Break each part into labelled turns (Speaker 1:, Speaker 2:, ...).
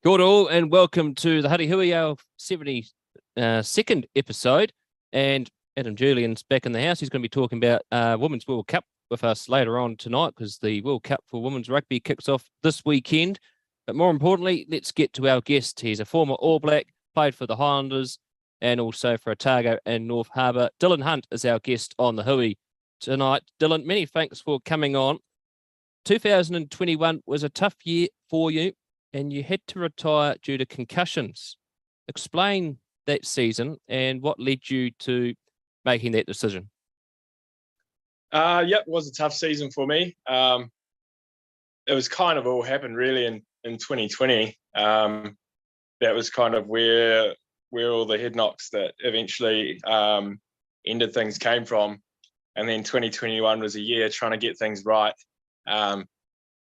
Speaker 1: Kia ora all, and welcome to the Huddy Hui, our 72nd episode. And Adam Julian's back in the house. He's going to be talking about Women's World Cup with us later on tonight because the World Cup for Women's Rugby kicks off this weekend. But more importantly, let's get to our guest. He's a former All Black, played for the Highlanders and also for Otago and North Harbour. Dillon Hunt is our guest on the Hui tonight. Dillon, many thanks for coming on. 2021 was a tough year for you, and you had to retire due to concussions. Explain that season and what led you to making that decision.
Speaker 2: It was a tough season for me. It was kind of all happened really in 2020. That was kind of where all the head knocks that eventually ended things came from. And then 2021 was a year trying to get things right.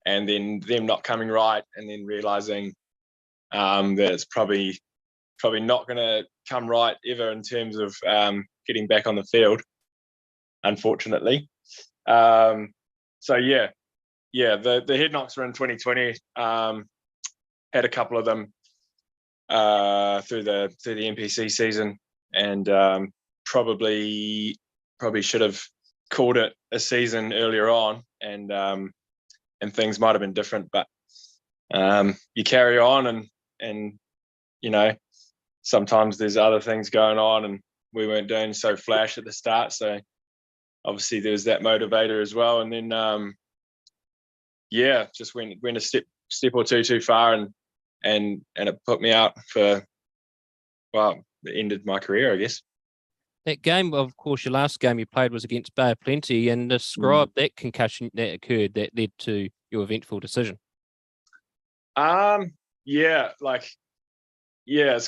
Speaker 2: And then them not coming right, and then realizing that it's probably not going to come right ever in terms of getting back on the field, unfortunately. The head knocks were in 2020. Had a couple of them through the NPC season, and probably should have called it a season earlier on, and things might have been different, but you carry on, and you know, sometimes there's other things going on, and we weren't doing so flash at the start, so obviously there was that motivator as well. And then just went a step or two too far, and it put me out for, well, it ended my career, I guess.
Speaker 1: That game, of course, your last game you played was against Bay of Plenty, and describe that concussion that occurred that led to your eventful decision.
Speaker 2: It's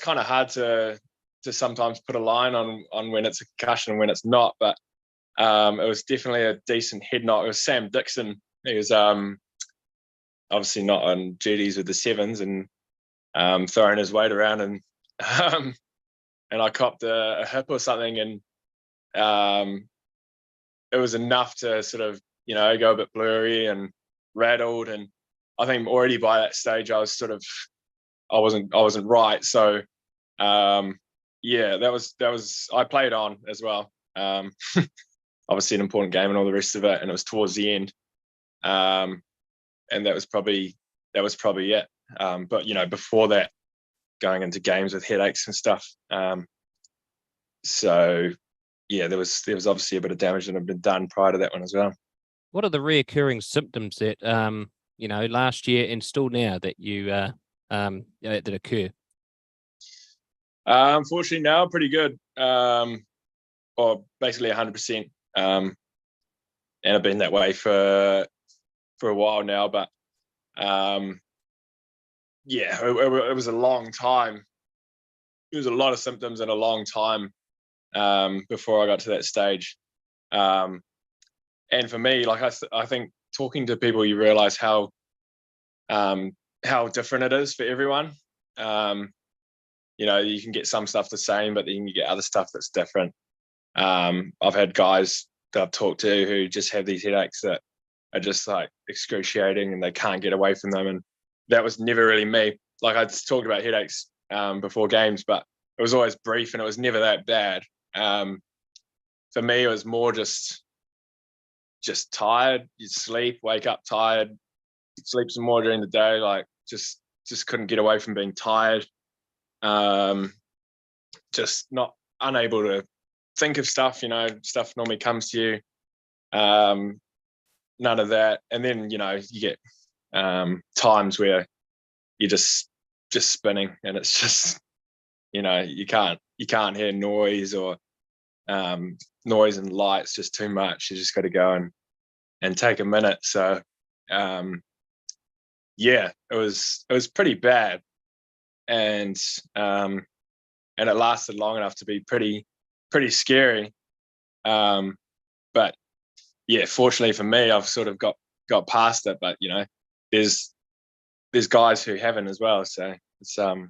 Speaker 2: kind of hard to sometimes put a line on when it's a concussion and when it's not, but it was definitely a decent head knock. It was Sam Dixon. He was obviously not on duties with the Sevens and throwing his weight around, and I copped a hip or something, and it was enough to sort of, go a bit blurry and rattled. And I think already by that stage I was I wasn't right. So that was I played on as well. Obviously an important game and all the rest of it, and it was towards the end. And that was probably it. But before that, going into games with headaches and stuff. There was obviously a bit of damage that had been done prior to that one as well.
Speaker 1: What are the reoccurring symptoms that last year and still now that you that occur?
Speaker 2: Unfortunately, now pretty good, or basically 100%, and I've been that way for a while now. But it was a long time. It was a lot of symptoms and a long time before I got to that stage. And for me, like I think talking to people, you realize how different it is for everyone. You can get some stuff the same, but then you get other stuff that's different. I've had guys that I've talked to who just have these headaches that are just like excruciating and they can't get away from them. And that was never really me. Like I talked about headaches before games, but it was always brief and it was never that bad. For me, it was more just tired. You sleep, wake up tired, sleep some more during the day. Like just couldn't get away from being tired. Just not unable to think of stuff. Stuff normally comes to you. None of that. And then you get times where you're just spinning, and it's just you can't hear noise or noise and lights, just too much. You just got to go and take a minute. So it was pretty bad, and it lasted long enough to be pretty scary. But fortunately for me, I've sort of got past it. But there's guys who haven't as well, so it's a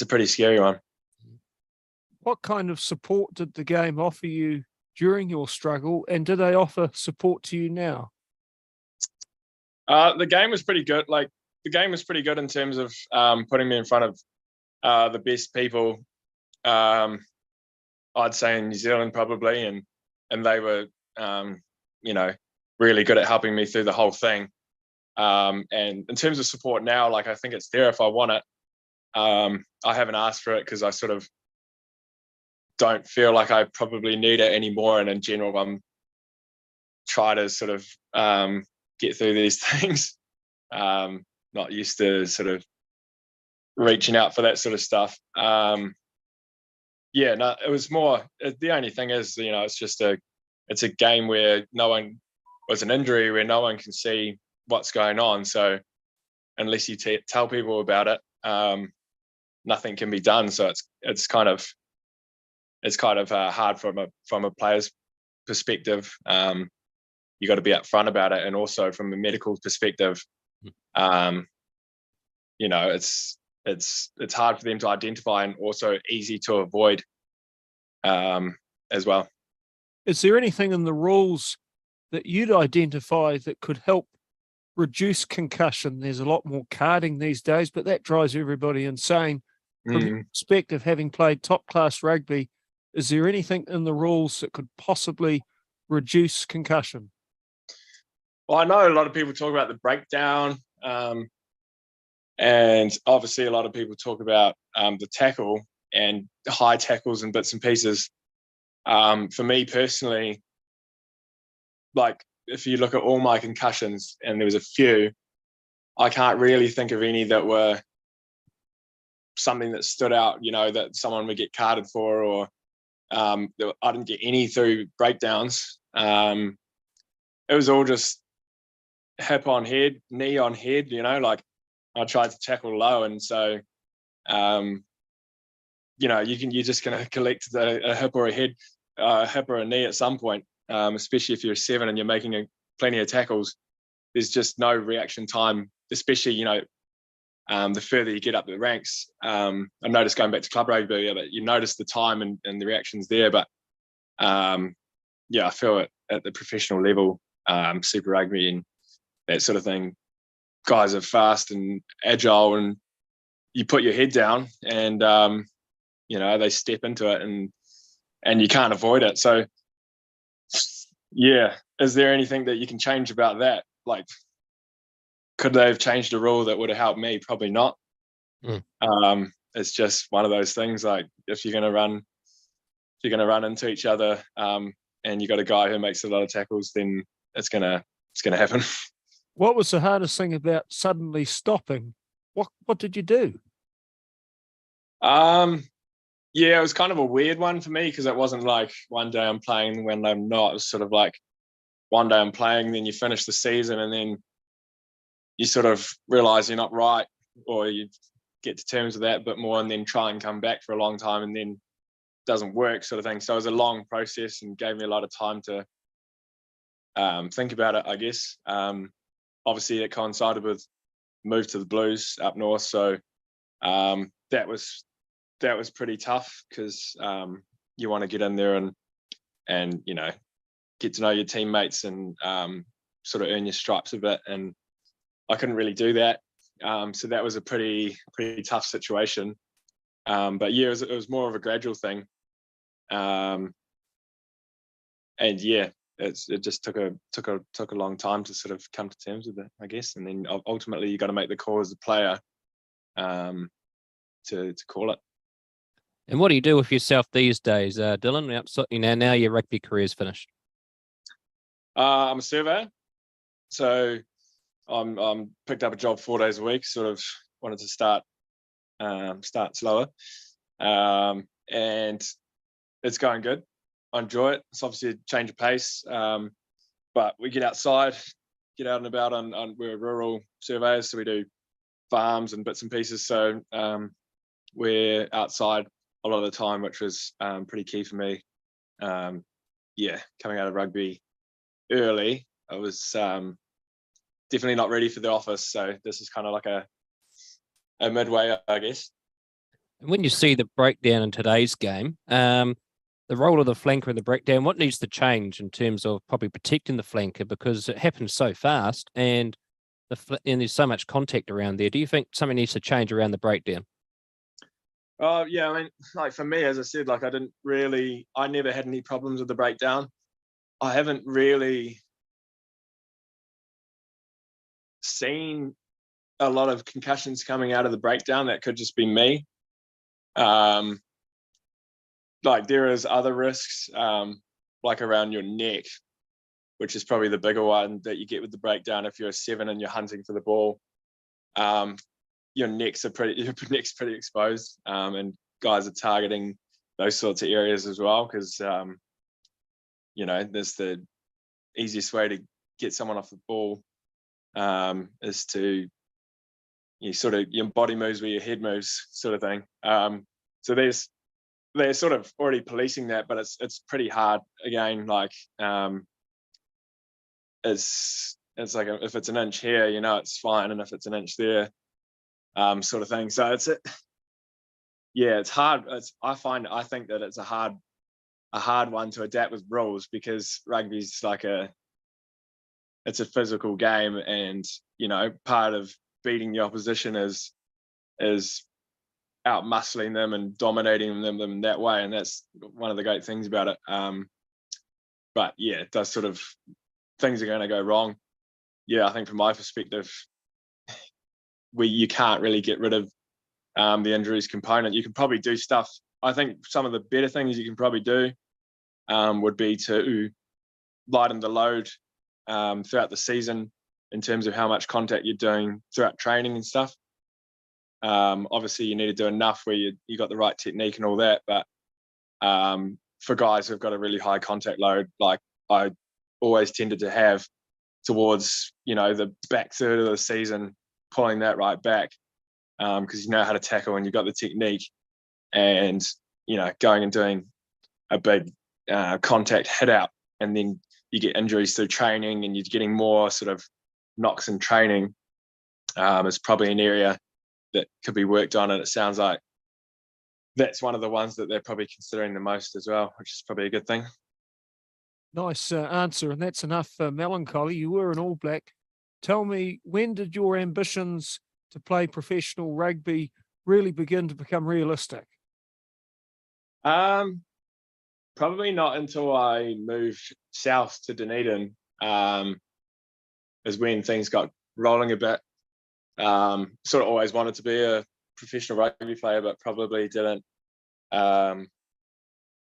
Speaker 2: pretty scary one.
Speaker 3: What kind of support did the game offer you during your struggle, and do they offer support to you now?
Speaker 2: The game was pretty good. Like the game was pretty good in terms of putting me in front of the best people. I'd say in New Zealand probably, and they were, really good at helping me through the whole thing. And in terms of support now, like I think it's there if I want it. I haven't asked for it because I sort of don't feel like I probably need it anymore. And in general, I'm trying to sort of get through these things. Not used to sort of reaching out for that sort of stuff. It was more, the only thing is, it's a game where was an injury where no one can see what's going on. So unless you tell people about it, nothing can be done. So it's kind of hard from a player's perspective. You got to be upfront about it, and also from a medical perspective, it's hard for them to identify and also easy to avoid as well.
Speaker 3: Is there anything in the rules that you'd identify that could help reduce concussion? There's a lot more carding these days, but that drives everybody insane. From your perspective, having played top-class rugby, is there anything in the rules that could possibly reduce concussion?
Speaker 2: Well, I know a lot of people talk about the breakdown, and obviously a lot of people talk about the tackle and high tackles and bits and pieces. For me personally, like if you look at all my concussions, and there was a few, I can't really think of any that were something that stood out, that someone would get carded for, or I didn't get any through breakdowns. It was all just hip on head, knee on head, like I tried to tackle low. And so, you're just going to collect a hip or a head, hip or a knee at some point, especially if you're a 7 and you're making plenty of tackles. There's just no reaction time, especially, the further you get up the ranks. I noticed going back to club rugby, but you notice the time and the reactions there. But I feel it at the professional level, Super Rugby and that sort of thing, guys are fast and agile, and you put your head down and they step into it, and you can't avoid it. So is there anything that you can change about that? Like, could they have changed a rule that would have helped me? Probably not. It's just one of those things. Like, if you're going to run into each other, and you got a guy who makes a lot of tackles, then it's gonna happen.
Speaker 3: What was the hardest thing about suddenly stopping? What did you do?
Speaker 2: It was kind of a weird one for me, because it wasn't like one day I'm playing when I'm not. It was sort of like one day I'm playing, then you finish the season, and then you sort of realize you're not right, or you get to terms with that a bit more, and then try and come back for a long time, and then doesn't work, sort of thing. So it was a long process and gave me a lot of time to think about it, I guess. Obviously, it coincided with move to the Blues up north, so that was pretty tough, because you want to get in there and get to know your teammates and sort of earn your stripes a bit, and I couldn't really do that. So that was a pretty tough situation. But it was more of a gradual thing. It just took a long time to sort of come to terms with it, I guess. And then ultimately you got to make the call as a player to call it.
Speaker 1: And what do you do with yourself these days, Dillon? Now your rugby career is finished.
Speaker 2: I'm a surveyor, so I'm picked up a job 4 days a week. Sort of wanted to start slower, and it's going good. I enjoy it. It's obviously a change of pace, but we get outside, get out and about. We're rural surveyors, so we do farms and bits and pieces. So we're outside a lot of the time, which was pretty key for me. Coming out of rugby early, I was definitely not ready for the office. So this is kind of like a midway, I guess.
Speaker 1: And when you see the breakdown in today's game, the role of the flanker in the breakdown, what needs to change in terms of probably protecting the flanker, because it happens so fast, and and there's so much contact around there. Do you think something needs to change around the breakdown?
Speaker 2: Oh yeah, I mean, like for me, as I said, like I never had any problems with the breakdown. I haven't really seen a lot of concussions coming out of the breakdown. That could just be me. Like there is other risks, like around your neck, which is probably the bigger one that you get with the breakdown. If you're a 7 and you're hunting for the ball, your neck's pretty exposed, and guys are targeting those sorts of areas as well because there's the easiest way to get someone off the ball is to your body moves where your head moves, sort of thing. So they're sort of already policing that, but it's pretty hard. Again, like it's like if it's an inch here, it's fine, and if it's an inch there, sort of thing. So it's hard. I think that it's a hard one to adapt with rules because rugby's it's a physical game, and part of beating the opposition is out muscling them and dominating them that way, and that's one of the great things about it. But yeah, it does sort of, things are going to go wrong. Yeah, I think from my perspective, you can't really get rid of the injuries component. You can probably do stuff. I think some of the better things you can probably do would be to lighten the load throughout the season in terms of how much contact you're doing throughout training and stuff. Obviously, you need to do enough where you got the right technique and all that. But for guys who've got a really high contact load, like I always tended to have towards the back third of the season, pulling that right back because you know how to tackle and you've got the technique, and going and doing a big contact hit out, and then you get injuries through training and you're getting more sort of knocks in training is probably an area that could be worked on, and it sounds like that's one of the ones that they're probably considering the most as well, which is probably a good thing.
Speaker 3: Nice answer, and that's enough melancholy. You were an All Black. Tell me, when did your ambitions to play professional rugby really begin to become realistic?
Speaker 2: Probably not until I moved south to Dunedin, is when things got rolling a bit. Sort of always wanted to be a professional rugby player, but probably didn't. I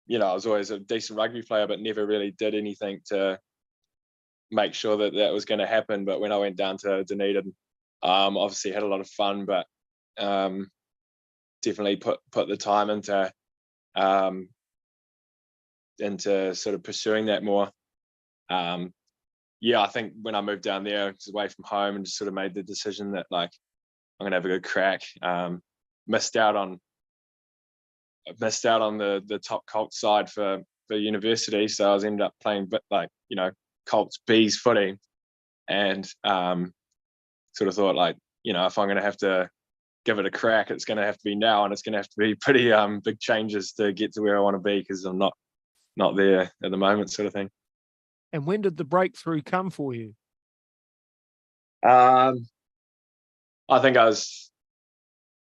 Speaker 2: was always a decent rugby player, but never really did anything to make sure that was going to happen. But when I went down to Dunedin, obviously had a lot of fun, but definitely put the time into sort of pursuing that more. I think when I moved down there, just away from home, and just sort of made the decision that like I'm gonna have a good crack. Missed out on the top Colts side for university, so I was ended up playing Colts B's footy, and sort of thought like if I'm gonna have to give it a crack, it's gonna have to be now, and it's gonna have to be pretty big changes to get to where I want to be because I'm not there at the moment, sort of thing.
Speaker 3: And when did the breakthrough come for you?
Speaker 2: I think I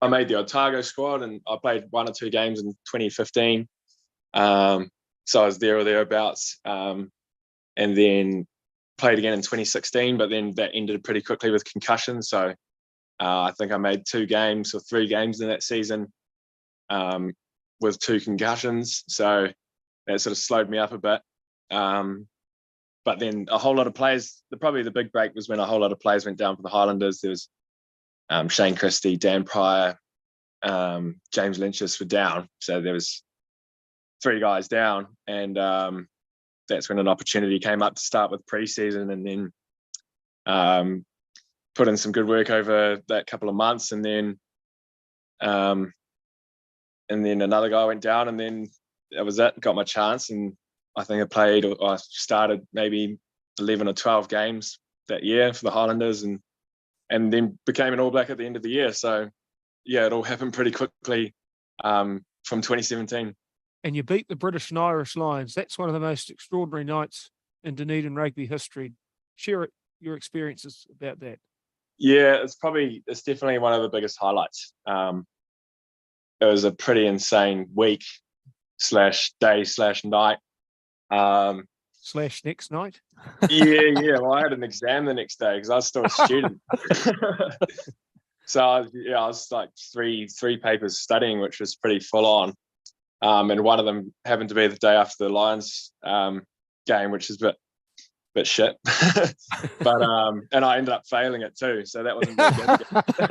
Speaker 2: made the Otago squad, and I played 1 or 2 games in 2015. So I was there or thereabouts, and then played again in 2016, but then that ended pretty quickly with concussion. So I think I made 2 games or 3 games in that season with 2 concussions. So that sort of slowed me up a bit. But then a whole lot of players, probably the big break was when a whole lot of players went down for the Highlanders. There was Shane Christie, Dan Pryor, James Lynch were down. So there was 3 guys down, and that's when an opportunity came up to start with pre-season, and then put in some good work over that couple of months, and then another guy went down, and then that was it. Got my chance, and I think I started maybe 11 or 12 games that year for the Highlanders, and then became an All Black at the end of the year. So yeah, it all happened pretty quickly from 2017.
Speaker 3: And you beat the British and Irish Lions. That's one of the most extraordinary nights in Dunedin rugby history. Share your experiences about that.
Speaker 2: Yeah, it's definitely one of the biggest highlights. It was a pretty insane week / day / night.
Speaker 3: / next night.
Speaker 2: Yeah. Well, I had an exam the next day because I was still a student. So I was like three papers studying, which was pretty full on. And one of them happened to be the day after the Lions game, which is a bit shit. But and I ended up failing it too, so that wasn't really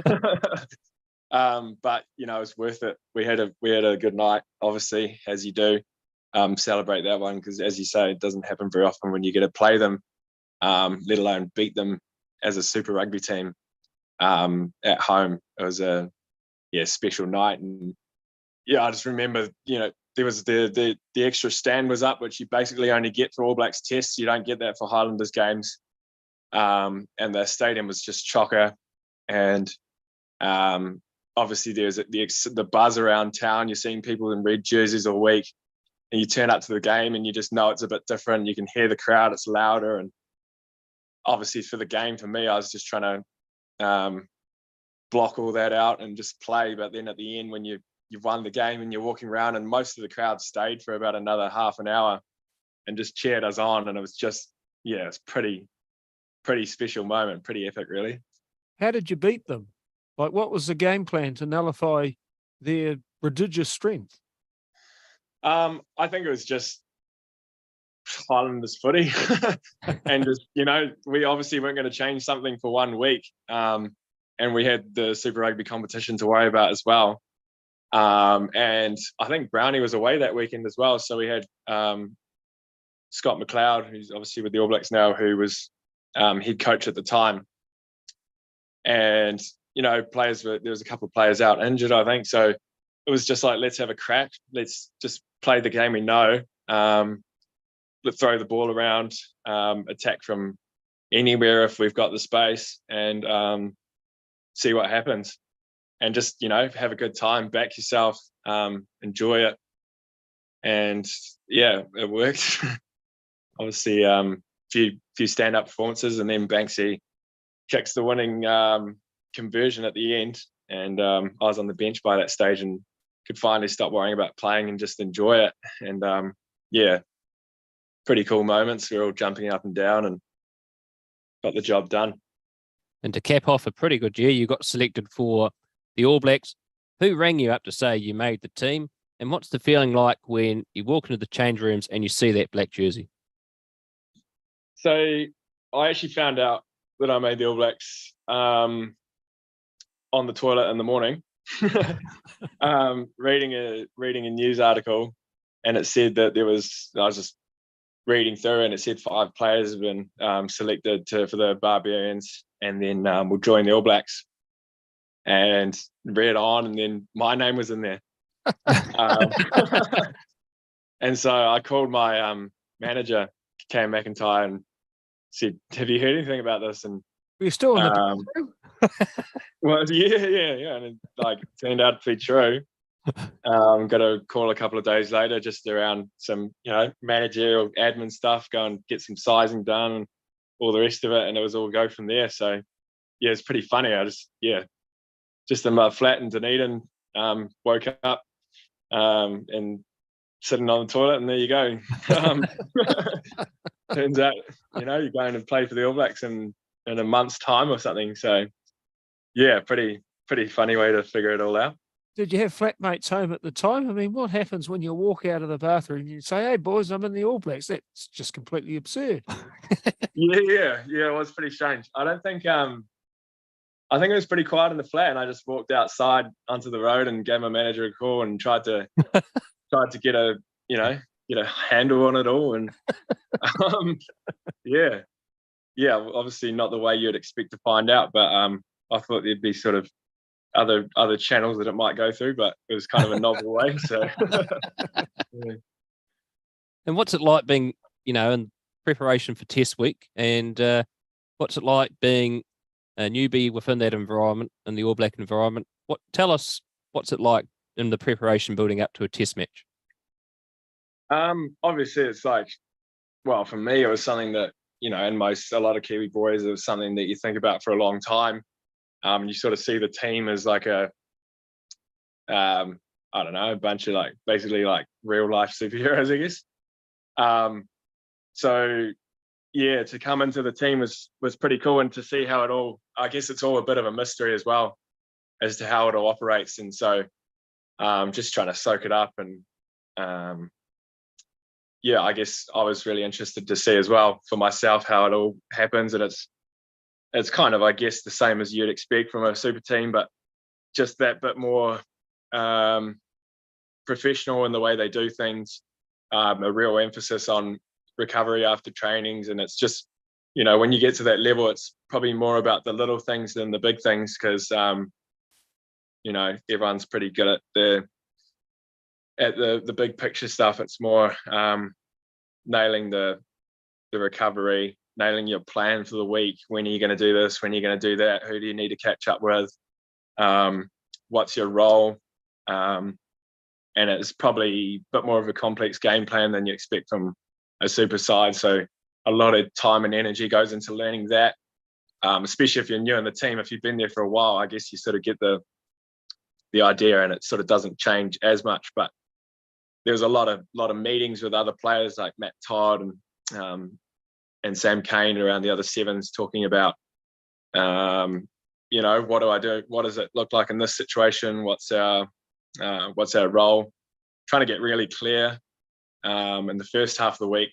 Speaker 2: good. But it was worth it. We had a good night, obviously, as you do. Celebrate that one because, as you say, it doesn't happen very often when you get to play them, let alone beat them as a Super Rugby team at home. It was a special night, and I just remember there was the extra stand was up, which you basically only get for All Blacks tests. You don't get that for Highlanders games, and the stadium was just chocker, and obviously there's the buzz around town. You're seeing people in red jerseys all week, and you turn up to the game and you just know it's a bit different. You can hear the crowd; it's louder, and obviously for the game, for me, I was just trying to block all that out and just play. But then at the end, when you've won the game and you're walking around, and most of the crowd stayed for about another half an hour and just cheered us on, and it was just it's pretty special moment, pretty epic, really.
Speaker 3: How did you beat them? Like, what was the game plan to nullify their prodigious strength?
Speaker 2: I think it was just Highlanders footy, and just we obviously weren't going to change something for 1 week, and we had the Super Rugby competition to worry about as well. And I think Brownie was away that weekend as well, so we had Scott McLeod, who's obviously with the All Blacks now, who was head coach at the time, and there was a couple of players out injured, I think, so it was just like, let's have a crack, let's just play the game we know. Let's throw the ball around, attack from anywhere if we've got the space, and see what happens. And just, have a good time, back yourself, enjoy it. And it worked. Obviously, few stand-up performances, and then Banksy kicks the winning conversion at the end. And I was on the bench by that stage and could finally stop worrying about playing and just enjoy it. And pretty cool moments. We were all jumping up and down and got the job done.
Speaker 1: And to cap off a pretty good year, you got selected for the All Blacks. Who rang you up to say you made the team? And what's the feeling like when you walk into the change rooms and you see that black jersey?
Speaker 2: So I actually found out that I made the All Blacks on the toilet in the morning, reading a news article, and it said that I was just reading through, and it said 5 players have been selected for the Barbarians, and then we'll join the All Blacks. And read on, and then my name was in there. And so I called my manager, Cam McIntyre, and said, "Have you heard anything about this?" And
Speaker 3: We're still in the
Speaker 2: well, yeah, and it turned out to be true. Got a call a couple of days later, just around some managerial admin stuff, go and get some sizing done and all the rest of it, and it was all go from there. So it's pretty funny. I just in my flat in Dunedin, woke up and sitting on the toilet, and there you go. Turns out, you're going to play for the All Blacks in a month's time or something. So, pretty funny way to figure it all out.
Speaker 3: Did you have flatmates home at the time? I mean, what happens when you walk out of the bathroom and you say, "Hey, boys, I'm in the All Blacks"? That's just completely absurd.
Speaker 2: Yeah, it was pretty strange. I think it was pretty quiet in the flat, and I just walked outside onto the road and gave my manager a call and tried to get a handle on it all. And obviously not the way you'd expect to find out, but I thought there'd be sort of other channels that it might go through, but it was kind of a novel way. So, yeah.
Speaker 1: And what's it like being, in preparation for Test week, and what's it like being a newbie within that environment, in the All Black environment? Tell us what's it like in the preparation building up to a Test match.
Speaker 2: Obviously, it's for me, it was something that and a lot of Kiwi boys, it was something that you think about for a long time. You sort of see the team as like a, I don't know, a bunch of like basically like real life superheroes, I guess. So yeah, to come into the team was pretty cool, and to see how it all, I guess it's all a bit of a mystery as well as to how it all operates. And so just trying to soak it up. And yeah, I guess I was really interested to see as well for myself how it all happens. And it's kind of, I guess, the same as you'd expect from a super team, but just that bit more professional in the way they do things, a real emphasis on recovery after trainings. And it's just, when you get to that level, it's probably more about the little things than the big things, because everyone's pretty good at the big picture stuff. It's more nailing the recovery, nailing your plan for the week. When are you going to do this? When are you going to do that? Who do you need to catch up with? What's your role? And it's probably a bit more of a complex game plan than you expect from a super side. So a lot of time and energy goes into learning that, especially if you're new in the team. If you've been there for a while, I guess you sort of get the idea, and it sort of doesn't change as much. But there was a lot of meetings with other players like Matt Todd and Sam Kane around the other sevens, talking about what do I do? What does it look like in this situation? What's our role? Trying to get really clear in the first half of the week,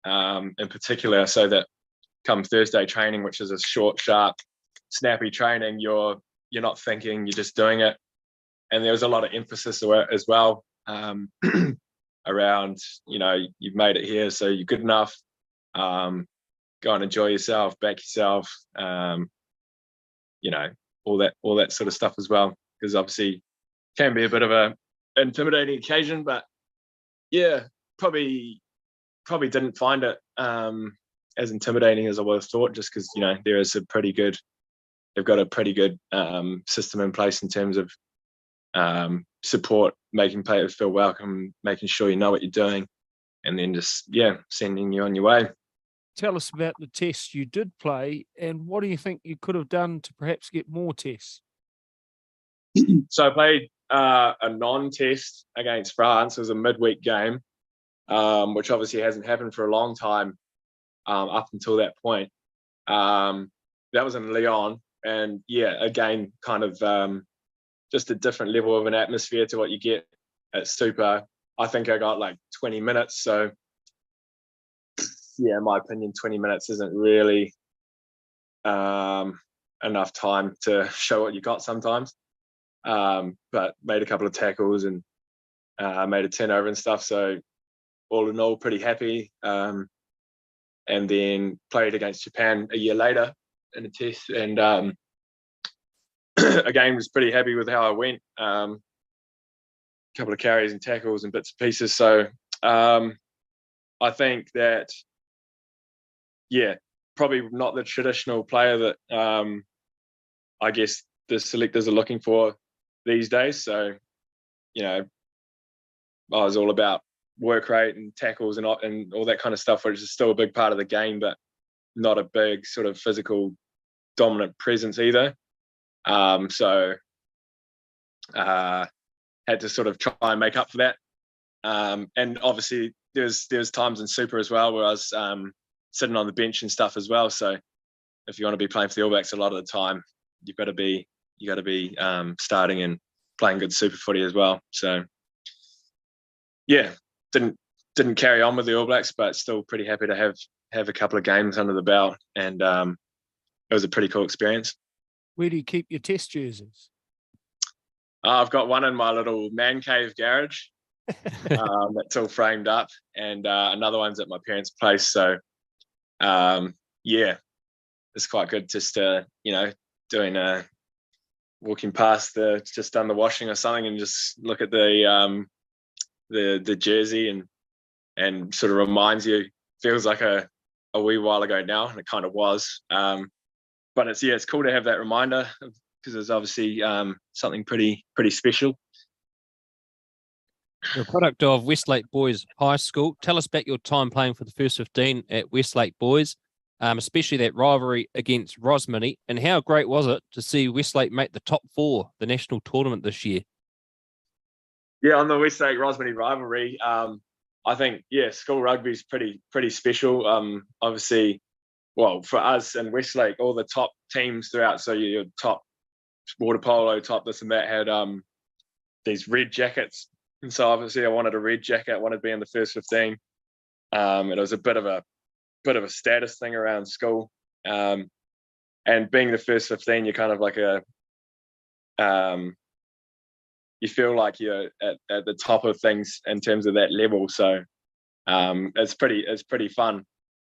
Speaker 2: in particular, so that come Thursday training, which is a short, sharp, snappy training, you're not thinking, you're just doing it. And there was a lot of emphasis as well around, you've made it here, so you're good enough. Go and enjoy yourself, back yourself, all that sort of stuff as well, because obviously can be a bit of a intimidating occasion. But yeah, probably didn't find it as intimidating as I would have thought, just because there is they've got a pretty good system in place in terms of support, making players feel welcome, making sure you know what you're doing, and then just sending you on your way.
Speaker 3: Tell us about the tests you did play, and what do you think you could have done to perhaps get more tests?
Speaker 2: So I played a non-test against France. It was a midweek game, which obviously hasn't happened for a long time up until that point. That was in Lyon, and again, kind of just a different level of an atmosphere to what you get at Super. I think I got like 20 minutes. So in my opinion, 20 minutes isn't really enough time to show what you got sometimes. But made a couple of tackles and made a turnover and stuff. So all in all, pretty happy. And then played against Japan a year later in a test, and again was pretty happy with how I went. Couple of carries and tackles and bits and pieces. So I think that probably not the traditional player that I guess the selectors are looking for these days. So I was all about work rate and tackles and all that kind of stuff, which is still a big part of the game, but not a big sort of physical dominant presence either. So had to sort of try and make up for that. And obviously there's times in Super as well where I was sitting on the bench and stuff as well. So if you want to be playing for the All Blacks, a lot of the time you got to be starting and playing good Super footy as well. So didn't carry on with the All Blacks, but still pretty happy to have a couple of games under the belt, and it was a pretty cool experience.
Speaker 3: Where do you keep your test jerseys?
Speaker 2: I've got one in my little man cave garage. That's all framed up, and another one's at my parents' place. So it's quite good just doing walking past just done the washing or something, and just look at the jersey and sort of reminds you, feels like a wee while ago now, and it kind of was. But it's cool to have that reminder, because it's obviously something pretty special.
Speaker 1: You're a product of Westlake Boys High School. Tell us about your time playing for the first 15 at Westlake Boys, especially that rivalry against Rosmini. And how great was it to see Westlake make the top 4, the national tournament this year?
Speaker 2: Yeah, on the Westlake Rosmini rivalry, I think, school rugby is pretty special. Obviously, well, for us and Westlake, all the top teams throughout, so your top water polo, top this and that, had these red jackets. And so obviously I wanted a red jacket, I wanted to be in the first 15. And it was a bit of a status thing around school. And being the first 15, you're kind of like you feel like you're at the top of things in terms of that level. So it's pretty fun.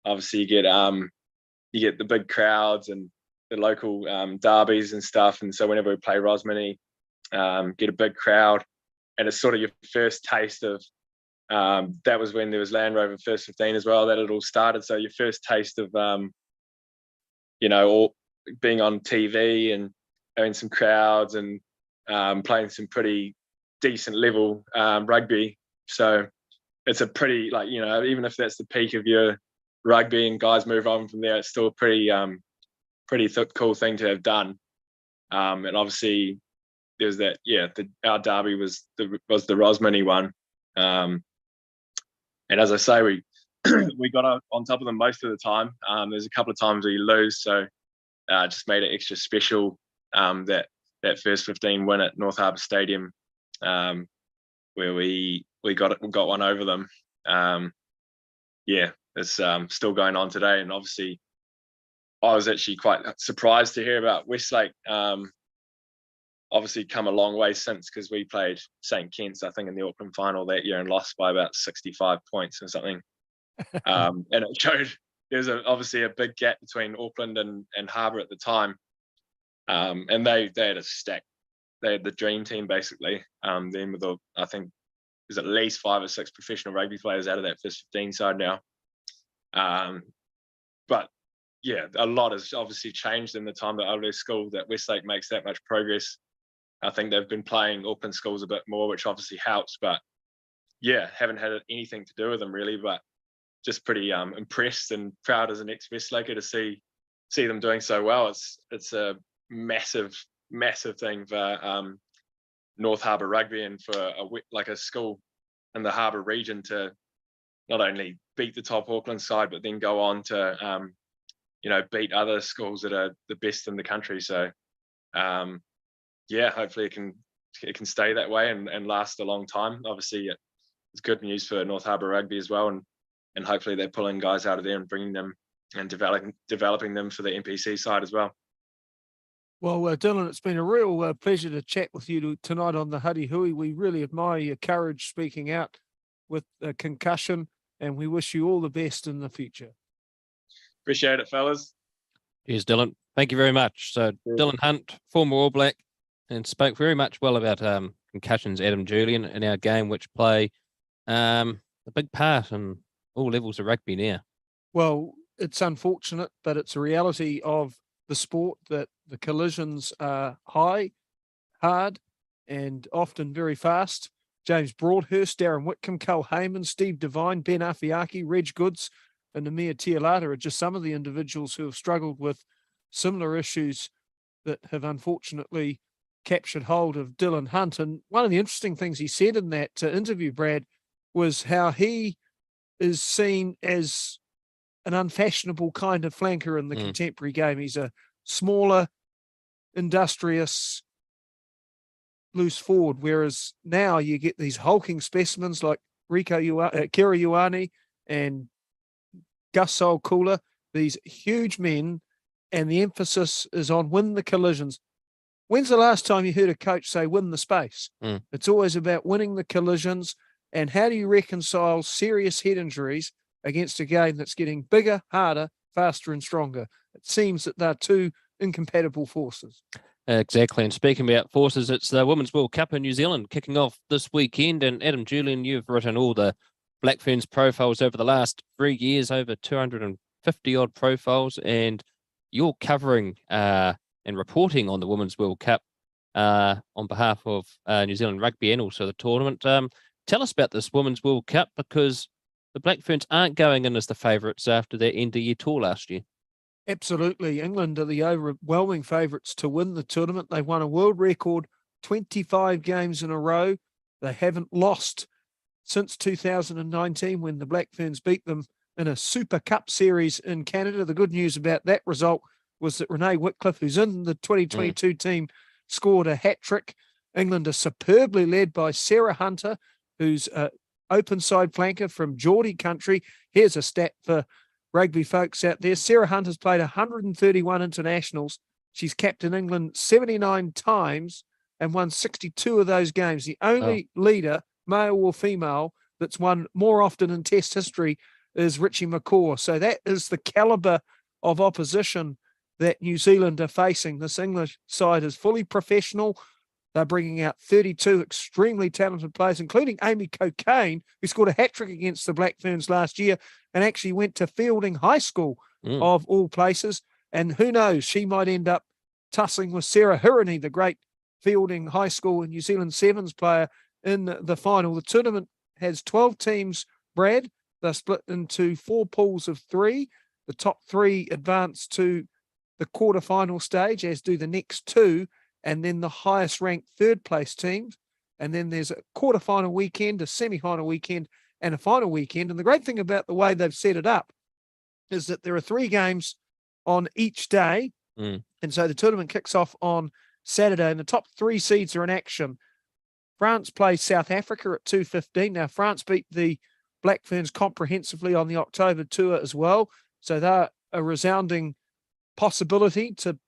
Speaker 2: Obviously, you get the big crowds and the local derbies and stuff. And so whenever we play Rosmini, get a big crowd, and it's sort of your first taste of. That was when there was Land Rover first 15 as well. That it all started. So your first taste of all being on TV and having some crowds and playing some pretty decent level rugby. So it's a pretty, even if that's the peak of your rugby and guys move on from there, it's still a pretty cool thing to have done. And obviously there's that, our derby was the Rosmini one. And as I say, we got on top of them most of the time. There's a couple of times where you lose, so just made it extra special that first 15 win at North Harbour Stadium, where we got one over them. It's still going on today, and obviously I was actually quite surprised to hear about Westlake. Obviously come a long way since, because we played St. Kitts, I think, in the Auckland final that year and lost by about 65 points or something. And it showed there's obviously a big gap between Auckland and Harbour at the time. And they had a stack. They had the dream team, basically. Then with I think there's at least 5 or 6 professional rugby players out of that first 15 side now. But yeah, a lot has obviously changed in the time that I left school, that Westlake makes that much progress. I think they've been playing Auckland schools a bit more, which obviously helps. But yeah, haven't had anything to do with them really. But just pretty impressed and proud as an ex-Westlaker to see them doing so well. It's a massive thing for North Harbour rugby, and for a school in the Harbour region to not only beat the top Auckland side, but then go on to beat other schools that are the best in the country. So hopefully it can stay that way and last a long time. Obviously, it's good news for North Harbour rugby as well, and hopefully they're pulling guys out of there and bringing them and developing them for the NPC side as well.
Speaker 3: Well, Dillon, it's been a real pleasure to chat with you tonight on the Huddy Hui. We really admire your courage speaking out with a concussion, and we wish you all the best in the future.
Speaker 2: Appreciate it, fellas.
Speaker 1: Cheers, Dillon. Thank you very much. So, Dillon Hunt, former All Black, and spoke very much well about concussions, Adam Julian, in our game, which play a big part in all levels of rugby now.
Speaker 3: Well, it's unfortunate, but it's a reality of the sport that the collisions are high, hard, and often very fast. James Broadhurst, Darren Whitcomb, Carl Heyman, Steve Devine, Ben Afiaki, Reg Goods, and Amir Tialata are just some of the individuals who have struggled with similar issues that have unfortunately captured hold of Dillon Hunt. And one of the interesting things he said in that interview, Brad, was how he is seen as an unfashionable kind of flanker in the contemporary game. He's a smaller, industrious, loose forward, whereas now you get these hulking specimens like Kira Ioane and Gus Solkula, these huge men, and the emphasis is on win the collisions. When's the last time you heard a coach say win the space? It's always about winning the collisions. And how do you reconcile serious head injuries against a game that's getting bigger, harder, faster and stronger? It seems that they're two incompatible forces.
Speaker 1: Exactly. And speaking about forces, it's the Women's World Cup in New Zealand kicking off this weekend. And Adam Julian, you've written all the Black Ferns profiles over the last 3 years, over 250 odd profiles, and you're covering and reporting on the Women's World Cup on behalf of New Zealand Rugby and also the tournament. Tell us about this Women's World Cup, because the Black Ferns aren't going in as the favourites after their end-of-year tour last year.
Speaker 3: Absolutely. England are the overwhelming favourites to win the tournament. They've won a world record 25 games in a row. They haven't lost since 2019 when the Black Ferns beat them in a Super Cup series in Canada. The good news about that result was that Renee Whitcliffe, who's in the 2022 team, scored a hat-trick. England are superbly led by Sarah Hunter, who's an open side flanker from Geordie country. Here's a stat for rugby folks out there. Sarah Hunter's played 131 internationals. She's captained England 79 times and won 62 of those games. The only leader, male or female, that's won more often in Test history is Richie McCaw. So that is the calibre of opposition that New Zealand are facing. This English side is fully professional. They're bringing out 32 extremely talented players, including Amy Cocaine, who scored a hat-trick against the Black Ferns last year and actually went to Fielding High School, of all places. And who knows, she might end up tussling with Sarah Hirini, the great Fielding High School and New Zealand Sevens player, in the final. The tournament has 12 teams, Brad. They're split into 4 pools of 3. The top 3 advance to the quarterfinal stage, as do the next 2. And then the highest ranked third place teams. And then there's a quarterfinal weekend, a semi-final weekend, and a final weekend. And the great thing about the way they've set it up is that there are 3 games on each day. And so the tournament kicks off on Saturday, and the top 3 seeds are in action. France plays South Africa at 2:15. Now, France beat the Black Ferns comprehensively on the October tour as well. So they're a resounding possibility to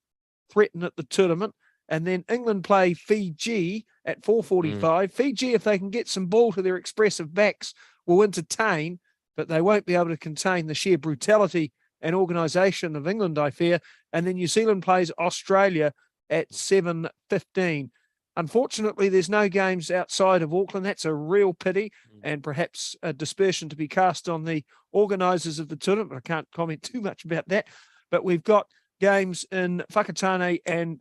Speaker 3: threaten at the tournament. And then England play Fiji at 4:45. Fiji, if they can get some ball to their expressive backs, will entertain, but they won't be able to contain the sheer brutality and organisation of England, I fear. And then New Zealand plays Australia at 7:15. Unfortunately, there's no games outside of Auckland. That's a real pity, and perhaps a dispersion to be cast on the organisers of the tournament. I can't comment too much about that. But we've got games in Whakatane and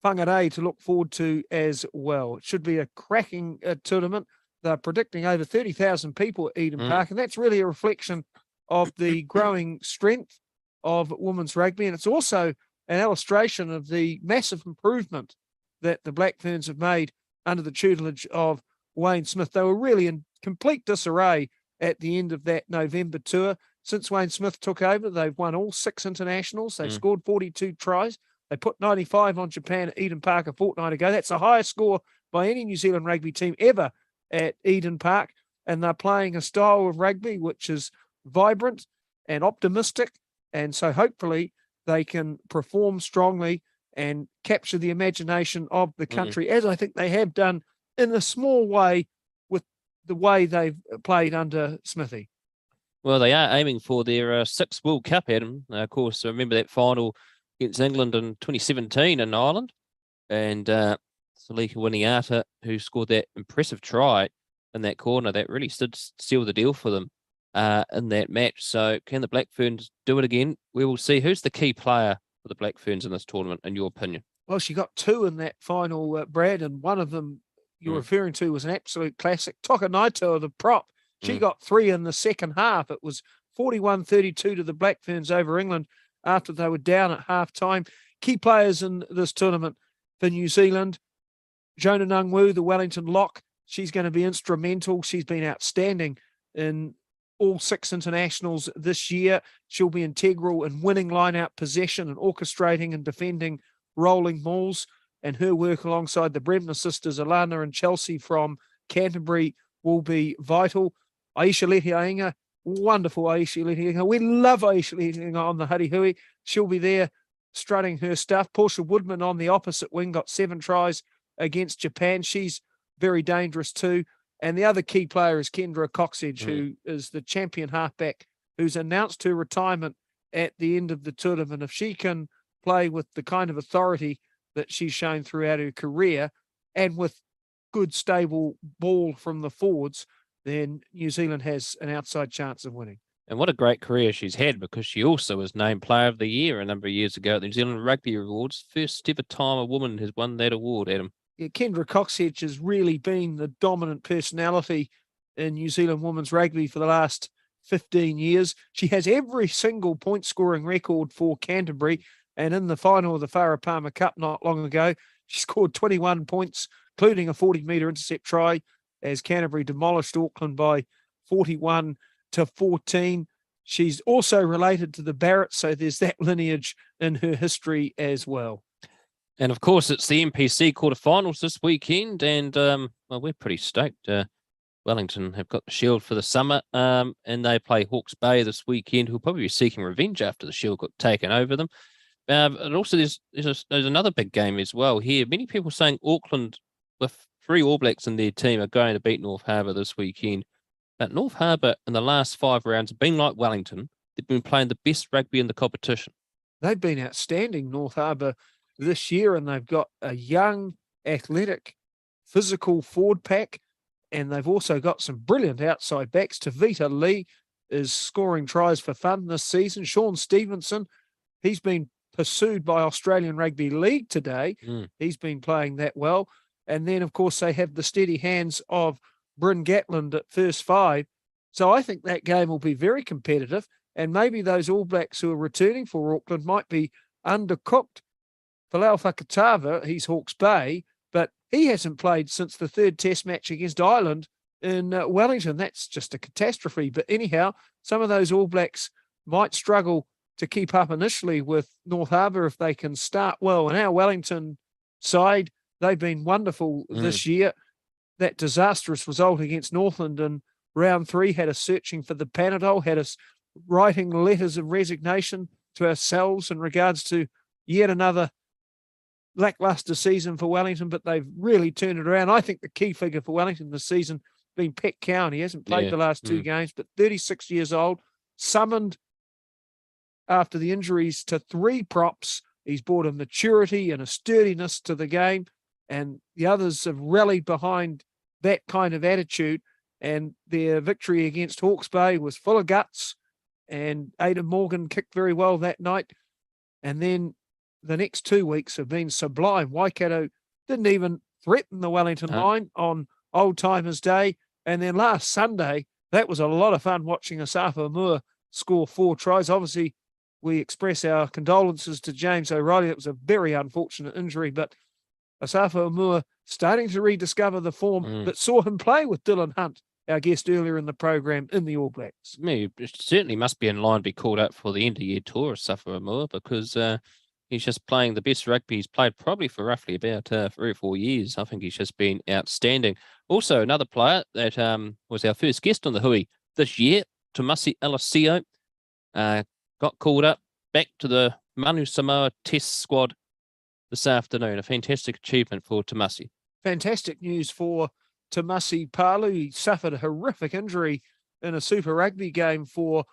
Speaker 3: Whangarei to look forward to as well. It should be a cracking tournament. They're predicting over 30,000 people at Eden Park, and that's really a reflection of the growing strength of women's rugby. And it's also an illustration of the massive improvement that the Black Ferns have made under the tutelage of Wayne Smith. They were really in complete disarray at the end of that November tour. Since Wayne Smith took over, they've won all 6 internationals. They've scored 42 tries. They put 95 on Japan at Eden Park a fortnight ago. That's the highest score by any New Zealand rugby team ever at Eden Park. And they're playing a style of rugby which is vibrant and optimistic. And so hopefully they can perform strongly and capture the imagination of the country, as I think they have done in a small way with the way they've played under Smithy.
Speaker 1: Well, they are aiming for their 6th World Cup, Adam. Of course, I remember that final against England in 2017 in Ireland. And Salika Winiata, who scored that impressive try in that corner, that really stood seal the deal for them in that match. So can the Black Ferns do it again? We will see. Who's the key player for the Black Ferns in this tournament, in your opinion?
Speaker 3: Well, she got 2 in that final, Brad, and one of them you're referring to was an absolute classic. Toka Naito, the prop, she got 3 in the second half. It was 41-32 to the Black Ferns over England after they were down at half-time. Key players in this tournament for New Zealand, Jonah Nungwu, the Wellington lock, she's going to be instrumental. She's been outstanding in all 6 internationals this year. She'll be integral in winning line-out possession and orchestrating and defending rolling mauls. And her work alongside the Bremner sisters, Alana and Chelsea from Canterbury, will be vital. Aisha Letiainga, wonderful Aisha Letiainga. We love Aisha Letiainga on the Huddy Hui. She'll be there strutting her stuff. Portia Woodman on the opposite wing got 7 tries against Japan. She's very dangerous too. And the other key player is Kendra Coxedge, who is the champion halfback, who's announced her retirement at the end of the tournament. If she can play with the kind of authority that she's shown throughout her career and with good, stable ball from the forwards, then New Zealand has an outside chance of winning.
Speaker 1: And what a great career she's had, because she also was named Player of the Year a number of years ago at the New Zealand Rugby Awards. First ever time a woman has won that award, Adam.
Speaker 3: Yeah, Kendra Coxedge has really been the dominant personality in New Zealand women's rugby for the last 15 years. She has every single point scoring record for Canterbury. And in the final of the Farah Palmer Cup not long ago, she scored 21 points, including a 40-metre intercept try, as Canterbury demolished Auckland by 41-14. She's also related to the Barretts, so there's that lineage in her history as well.
Speaker 1: And of course, it's the NPC quarterfinals this weekend, and well, we're pretty stoked. Wellington have got the Shield for the summer, and they play Hawke's Bay this weekend, who'll probably be seeking revenge after the Shield got taken over them. And also, there's another big game as well here. Many people saying Auckland, with 3 All Blacks in their team, are going to beat North Harbour this weekend. But North Harbour in the last 5 rounds have been like Wellington. They've been playing the best rugby in the competition.
Speaker 3: They've been outstanding, North Harbour, this year, and they've got a young, athletic, physical forward pack, and they've also got some brilliant outside backs. Tavita Lee is scoring tries for fun this season. Sean Stevenson, he's been pursued by Australian Rugby League today. He's been playing that well. And then, of course, they have the steady hands of Bryn Gatland at first 5. So I think that game will be very competitive, and maybe those All Blacks who are returning for Auckland might be undercooked. Palau Fakatava, he's Hawke's Bay, but he hasn't played since the 3rd Test match against Ireland in Wellington. That's just a catastrophe. But anyhow, some of those All Blacks might struggle to keep up initially with North Harbour if they can start well. And our Wellington side, they've been wonderful this year. That disastrous result against Northland in round 3 had us searching for the Panadol, had us writing letters of resignation to ourselves in regards to yet another lackluster season for Wellington, but they've really turned it around. I think the key figure for Wellington this season has been Pat Cowan. He hasn't played the last 2 games, but 36 years old, summoned after the injuries to 3 props. He's brought a maturity and a sturdiness to the game, and the others have rallied behind that kind of attitude, and their victory against Hawke's Bay was full of guts, and Aidan Morgan kicked very well that night. And then the next 2 weeks have been sublime. Waikato didn't even threaten the Wellington line on Old Timers Day. And then last Sunday, that was a lot of fun watching Asafa Moore score 4 tries. Obviously, we express our condolences to James O'Reilly. It was a very unfortunate injury, but Asafa Moore starting to rediscover the form that saw him play with Dillon Hunt, our guest earlier in the program, in the All Blacks.
Speaker 1: It certainly must be in line to be called up for the end-of-year tour of Asafa Moore, because he's just playing the best rugby he's played probably for roughly about 3 or 4 years. I think he's just been outstanding. Also, another player that was our first guest on the Hui this year, Tomasi Alessio, got called up back to the Manu Samoa Test squad this afternoon. A fantastic achievement for Tomasi.
Speaker 3: Fantastic news for Tomasi Palu. He suffered a horrific injury in a Super Rugby game for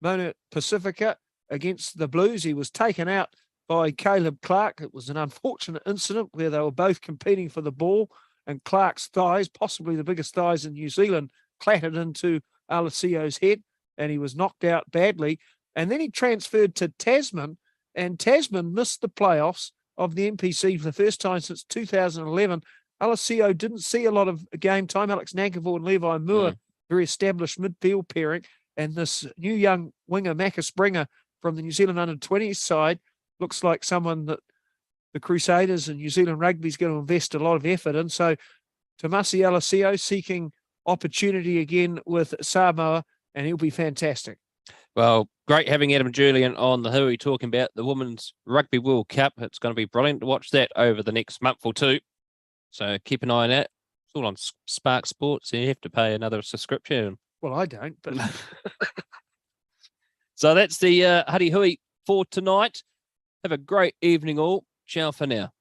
Speaker 3: Mona Pacifica against the Blues. He was taken out by Caleb Clark. It was an unfortunate incident where they were both competing for the ball, and Clark's thighs, possibly the biggest thighs in New Zealand, clattered into Alessio's head, and he was knocked out badly. And then he transferred to Tasman, and Tasman missed the playoffs of the NPC for the first time since 2011. Alessio didn't see a lot of game time. Alex Nankivore and Levi Moore, very established midfield pairing. And this new young winger, Macca Springer, from the New Zealand under-20s side, looks like someone that the Crusaders and New Zealand Rugby is going to invest a lot of effort in. So Tomasi Alessio seeking opportunity again with Samoa, and he'll be fantastic.
Speaker 1: Well, great having Adam Julian on the Hui talking about the Women's Rugby World Cup. It's going to be brilliant to watch that over the next month or 2. So keep an eye on that. It's all on Spark Sports, so you have to pay another subscription.
Speaker 3: Well, I don't, but...
Speaker 1: So that's the Huddy Hui for tonight. Have a great evening all. Ciao for now.